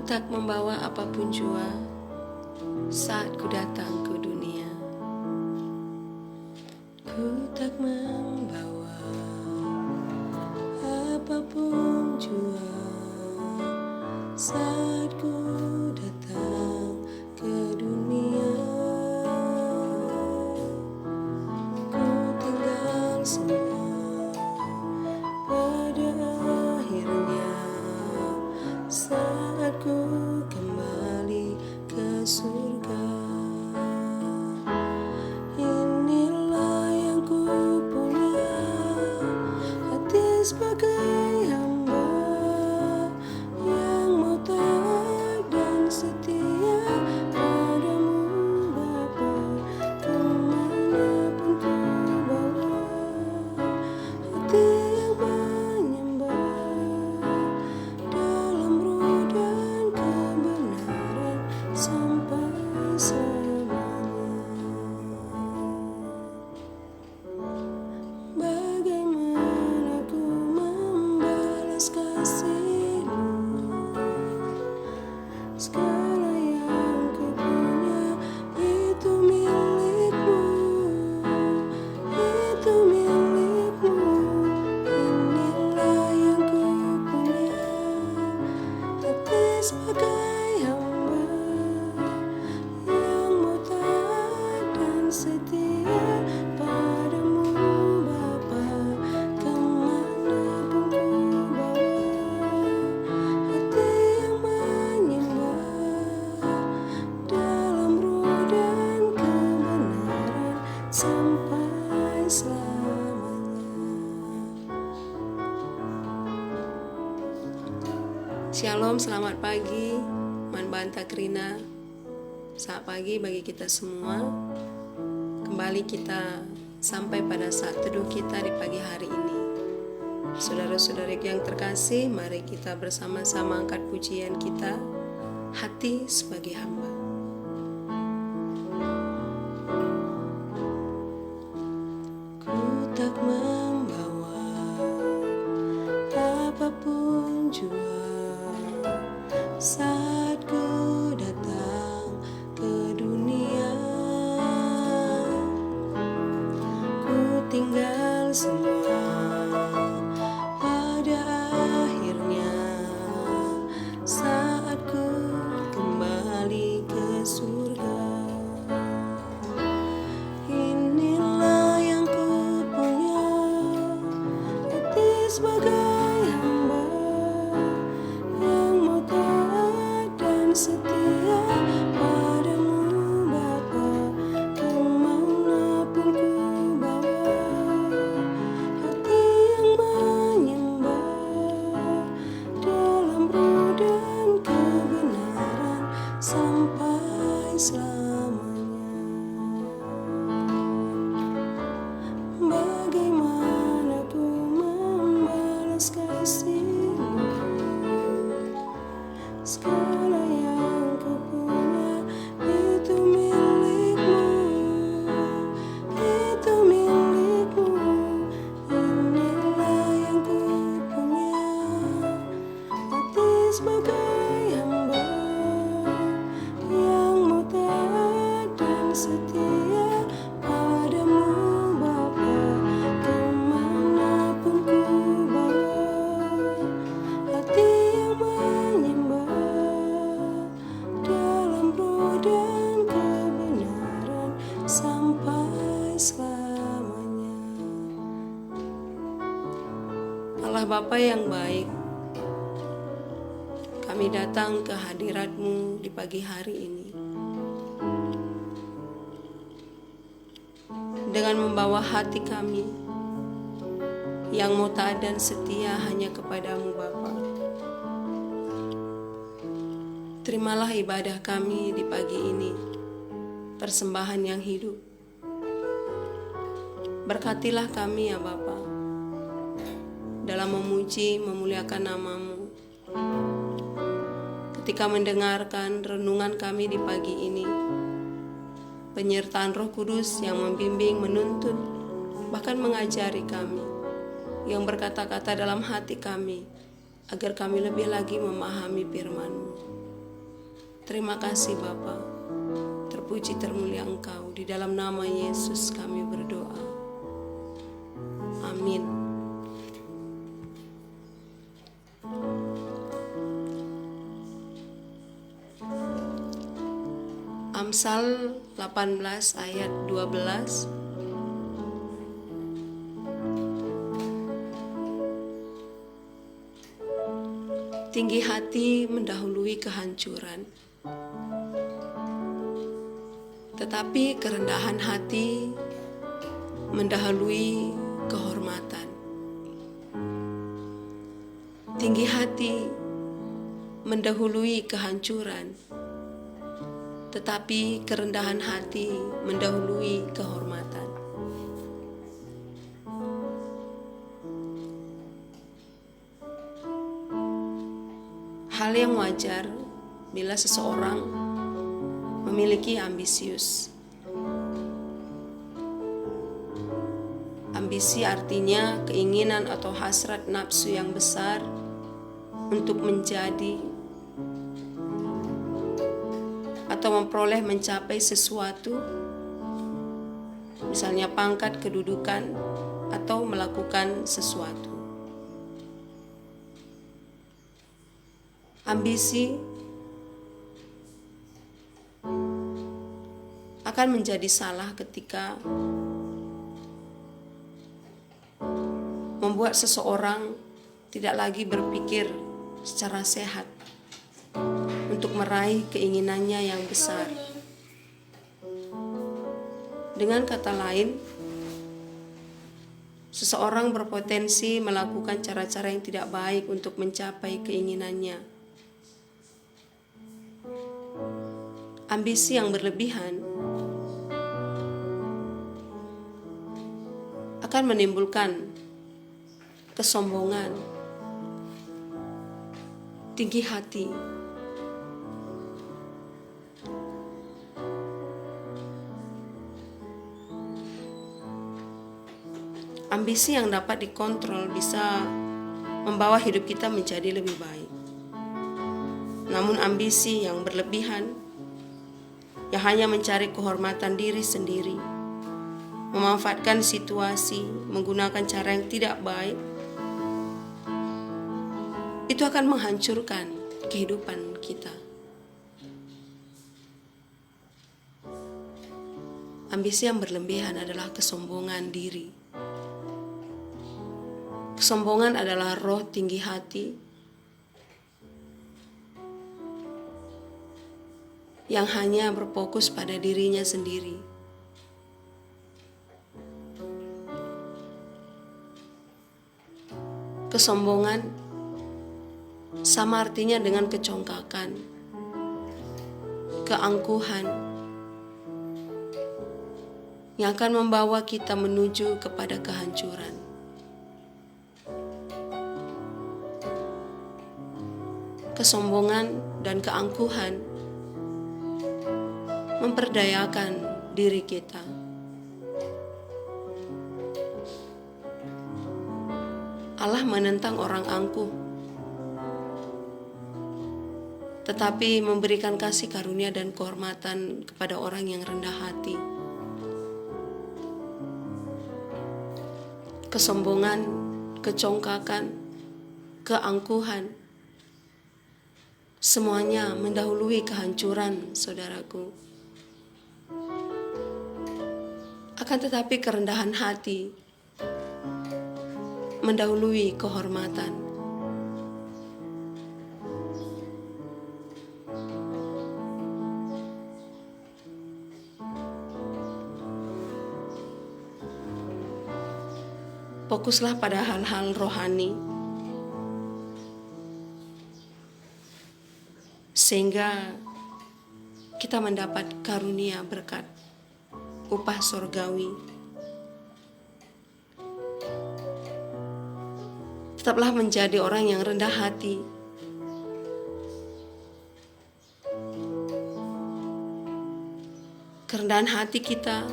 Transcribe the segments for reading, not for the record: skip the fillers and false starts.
tak membawa apapun jua saat ku datang ke dunia. Ku tak membawa apapun jua saat ku datang ke dunia. Ku tinggal semua pada akhirnya saat ku kembali ke surga. Inilah yang ku punya, hati sebagai hamba yang mau taat dan setia padamu Bapa. Kemanapun ku bawa, hati yang menyembah dalam roh dan kebenaran sampai selamanya. Bagaimana ku membalas kasih-Mu? Segala yang ku punya itu milik-Mu, itu milik-Mu. Inilah yang ku punya, hati sebagai hamba yang mau taat dan setia padamu Bapa. Kemanapun ku bawa, hati yang menyembah dalam roh dan kebenaran sampai selamanya. Shalom, selamat pagi, Manbanta Krina. Saat pagi bagi kita semua. Kembali kita sampai pada saat teduh kita di pagi hari ini. Saudara-saudari yang terkasih, mari kita bersama-sama angkat pujian kita, hati sebagai hamba. Ku tak membawa apapun jua saat ku datang ke dunia. Ku tinggal semua pada akhirnya saat ku kembali ke surga. Inilah yang ku punya, hati sebagai hamba yang mau taat dan setia padamu Bapa. Kemanapun ku bawa, hati yang menyembah dalam roh dan kebenaran sampai selamanya. Bagaimana ku membalas kasih-Mu? Segala yang ku punya itu milik-Mu, itu milik-Mu. Inilah yang ku punya, hati sebagai hamba yang mau taat dan setia padamu Bapa. Kemanapun ku bawa, hati yang menyembah dalam roh dan kebenaran sampai selamanya. Allah Bapa yang baik, kami datang ke hadirat-Mu di pagi hari ini dengan membawa hati kami yang mau taat dan setia hanya kepadamu Bapa. Terimalah ibadah kami di pagi ini, persembahan yang hidup. Berkatilah kami ya Bapa, dalam memuji memuliakan nama-Mu. Ketika mendengarkan renungan kami di pagi ini, penyertaan Roh Kudus yang membimbing, menuntun, bahkan mengajari kami, yang berkata-kata dalam hati kami, agar kami lebih lagi memahami firman-Mu. Terima kasih Bapa. Terpuji termulia Engkau. Di dalam nama Yesus kami berdoa. Amin. Amsal 18 ayat 12. Tinggi hati mendahului kehancuran, tetapi kerendahan hati mendahului kehormatan. Tinggi hati mendahului kehancuran, tetapi kerendahan hati mendahului kehormatan. Hal yang wajar bila seseorang memiliki ambisius. Ambisi artinya keinginan atau hasrat nafsu yang besar untuk menjadi atau memperoleh mencapai sesuatu, misalnya pangkat, kedudukan, atau melakukan sesuatu. Ambisi akan menjadi salah ketika membuat seseorang tidak lagi berpikir secara sehat untuk meraih keinginannya yang besar. Dengan kata lain, seseorang berpotensi melakukan cara-cara yang tidak baik untuk mencapai keinginannya. Ambisi yang berlebihan akan menimbulkan kesombongan, tinggi hati, ambisi yang dapat dikontrol bisa membawa hidup kita menjadi lebih baik. Namun ambisi yang berlebihan, yang hanya mencari kehormatan diri sendiri, memanfaatkan situasi, menggunakan cara yang tidak baik, itu akan menghancurkan kehidupan kita. Ambisi yang berlebihan adalah kesombongan diri. Kesombongan adalah roh tinggi hati yang hanya berfokus pada dirinya sendiri. Kesombongan sama artinya dengan kecongkakan, keangkuhan, yang akan membawa kita menuju kepada kehancuran. Kesombongan dan keangkuhan memperdayakan diri kita. Allah menentang orang angkuh, tetapi memberikan kasih karunia dan kehormatan kepada orang yang rendah hati. Kesombongan, kecongkakan, keangkuhan, semuanya mendahului kehancuran, saudaraku. Akan tetapi kerendahan hati mendahului kehormatan. Fokuslah pada hal-hal rohani, sehingga kita mendapat karunia berkat upah surgawi. Tetaplah menjadi orang yang rendah hati, kerendahan hati kita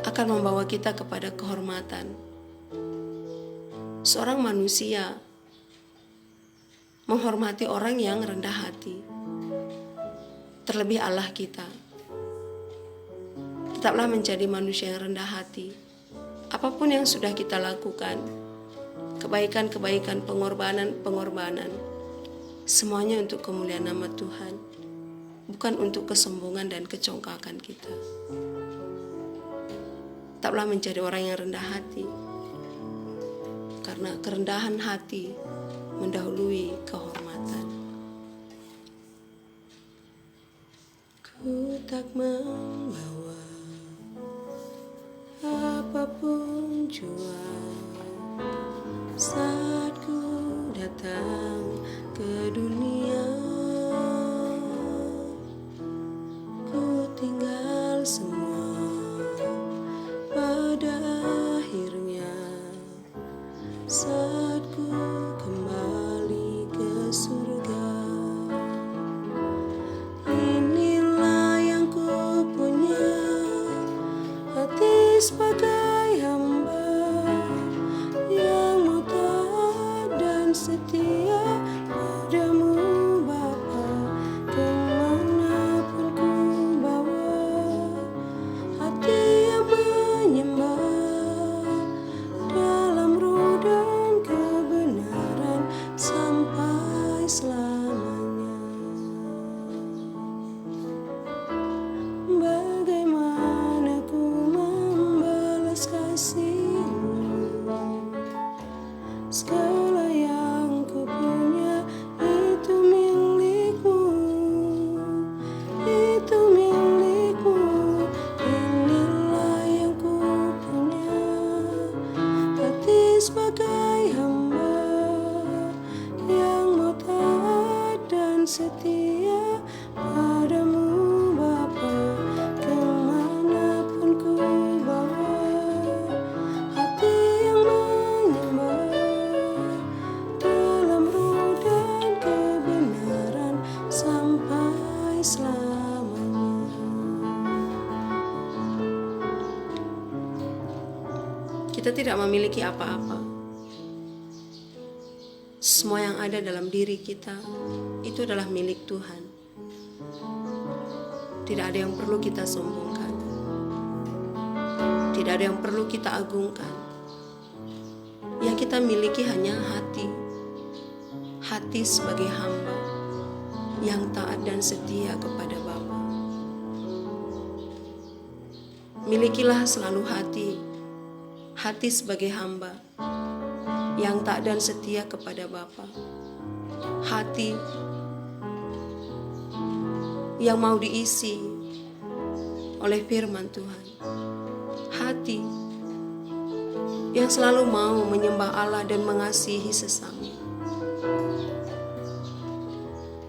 akan membawa kita kepada kehormatan. Seorang manusia menghormati orang yang rendah hati. Terlebih Allah kita. Tetaplah menjadi manusia yang rendah hati. Apapun yang sudah kita lakukan, kebaikan-kebaikan, pengorbanan, semuanya untuk kemuliaan nama Tuhan, bukan untuk kesombongan dan kecongkakan kita. Tetaplah menjadi orang yang rendah hati, karena kerendahan hati mendahului kehormatan. Ku tak membawa apapun jua saat ku datang ke dunia. Ku tinggal semua pada akhirnya saat ku kembali ke surga. Inilah yang ku punya, hati sebagai hamba yang mau taat dan setia padamu Bapa. Kemanapun ku bawa, hati yang menyembah dalam roh dan kebenaran sampai selamanya. Bagaimana ku membalas kasih-Mu? Segala yang ku punya itu milik-Mu, itu milik-Mu. Inilah yang ku punya, hati sebagai hamba yang mau taat dan setia padamu Bapa. Kemanapun ku bawa, hati yang menyembah dalam roh dan kebenaran sampai selamanya. Kita tidak memiliki apa-apa. Semua yang ada dalam diri kita itu adalah milik Tuhan. Tidak ada yang perlu kita sombongkan. Tidak ada yang perlu kita agungkan. Yang kita miliki hanya hati. Hati sebagai hamba yang taat dan setia kepada Bapa. Milikilah selalu hati. Hati sebagai hamba yang taat dan setia kepada Bapa. Hati yang mau diisi oleh firman Tuhan. Hati yang selalu mau menyembah Allah dan mengasihi sesama.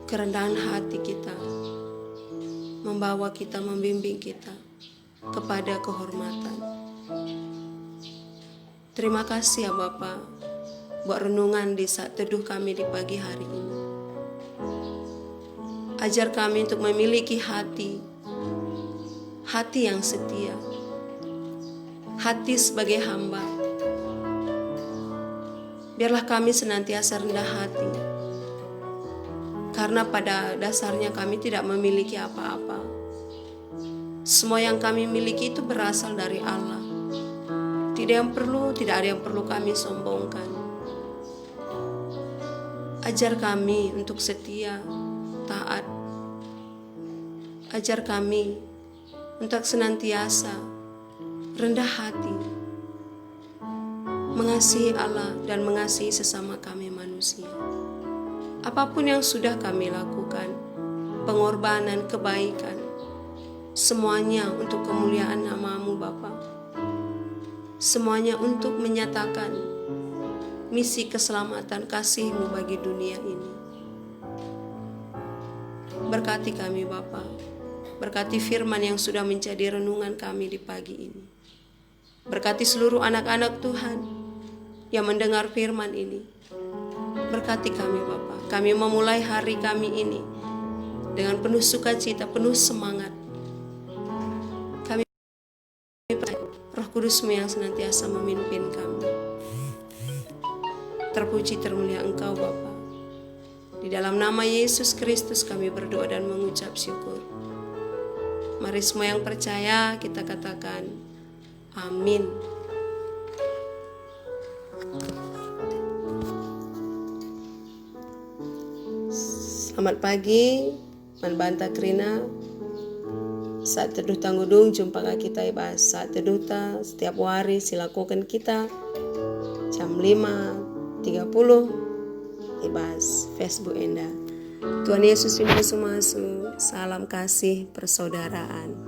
Kerendahan hati kita membawa kita, membimbing kita kepada kehormatan. Terima kasih ya Bapa buat renungan di saat teduh kami di pagi hari ini. Ajar kami untuk memiliki hati yang setia, hati sebagai hamba. Biarlah kami senantiasa rendah hati, karena pada dasarnya kami tidak memiliki apa-apa. Semua yang kami miliki itu berasal dari Allah. Tidak ada yang perlu kami sombongkan. Ajar kami untuk setia, taat. Ajar kami untuk senantiasa rendah hati, mengasihi Allah dan mengasihi sesama kami manusia. Apapun yang sudah kami lakukan, pengorbanan, kebaikan, semuanya untuk kemuliaan nama-Mu Bapa. Semuanya untuk menyatakan misi keselamatan kasih-Mu bagi dunia ini. Berkati kami Bapa, berkati firman yang sudah menjadi renungan kami di pagi ini. Berkati seluruh anak-anak Tuhan yang mendengar firman ini. Berkati kami Bapa, kami memulai hari kami ini dengan penuh sukacita, penuh semangat. Kami Roh Kudus-Mu yang senantiasa memimpin kami. Terpuji termulia Engkau Bapa. Di dalam nama Yesus Kristus kami berdoa dan mengucap syukur. Mari semua yang percaya kita katakan amin. Selamat pagi, Manbanta Krina. Saat teduh tanggudung jumpa kita ibas. Saat teduh setiap hari silakukan kita jam 5.30 ibas Facebook Enda. Tuhan Yesus Yesus Salam kasih persaudaraan.